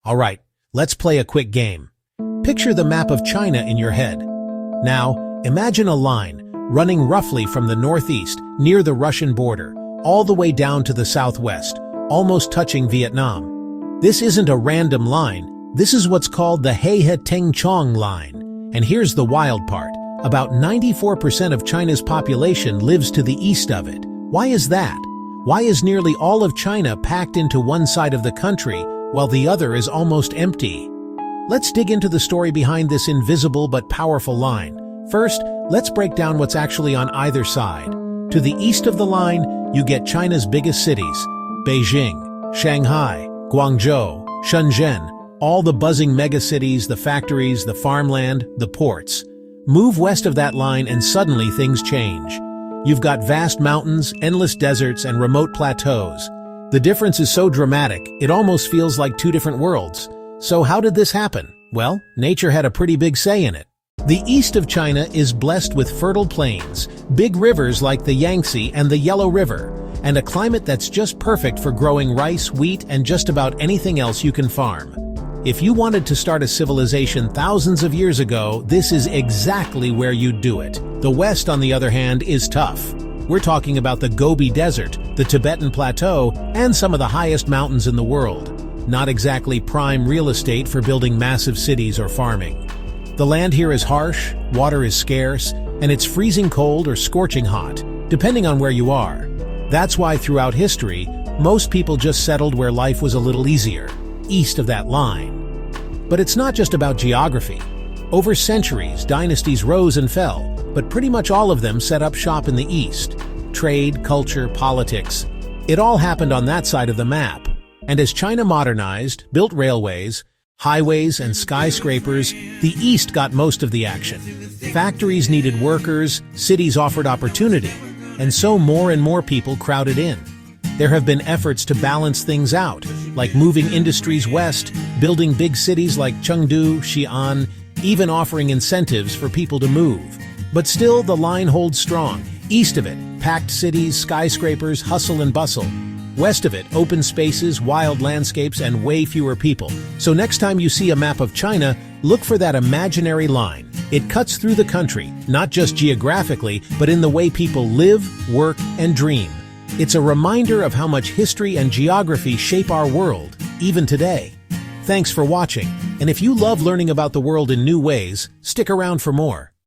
Alright, let's play a quick game. Picture the map of China in your head. Now, imagine a line running roughly from the northeast near the Russian border, all the way down to the southwest, almost touching Vietnam. This isn't a random line, this is what's called the He-He-Teng-Chong line. And here's the wild part, about 94% of China's population lives to the east of it. Why is that? Why is nearly all of China packed into one side of the country, while the other is almost empty? Let's dig into the story behind this invisible but powerful line. First, let's break down what's actually on either side. To the east of the line, you get China's biggest cities, Beijing, Shanghai, Guangzhou, Shenzhen, all the buzzing megacities, the factories, the farmland, the ports. Move west of that line and suddenly things change. You've got vast mountains, endless deserts, and remote plateaus. The difference is so dramatic, it almost feels like two different worlds. So how did this happen? Well, nature had a pretty big say in it. The east of China is blessed with fertile plains, big rivers like the Yangtze and the Yellow River, and a climate that's just perfect for growing rice, wheat, and just about anything else you can farm. If you wanted to start a civilization thousands of years ago, this is exactly where you'd do it. The west, on the other hand, is tough. We're talking about the Gobi Desert, the Tibetan Plateau, and some of the highest mountains in the world. Not exactly prime real estate for building massive cities or farming. The land here is harsh, water is scarce, and it's freezing cold or scorching hot, depending on where you are. That's why throughout history, most people just settled where life was a little easier, east of that line. But it's not just about geography. Over centuries, dynasties rose and fell, but pretty much all of them set up shop in the east. Trade, culture, politics, it all happened on that side of the map. And as China modernized, built railways, highways, and skyscrapers, the east got most of the action. Factories needed workers, cities offered opportunity, and so more and more people crowded in. There have been efforts to balance things out, like moving industries west, building big cities like Chengdu, Xi'an, even offering incentives for people to move. But still, the line holds strong. East of it, packed cities, skyscrapers, hustle and bustle. West of it, open spaces, wild landscapes, and way fewer people. So next time you see a map of China, look for that imaginary line. It cuts through the country, not just geographically, but in the way people live, work, and dream. It's a reminder of how much history and geography shape our world, even today. Thanks for watching, and if you love learning about the world in new ways, stick around for more.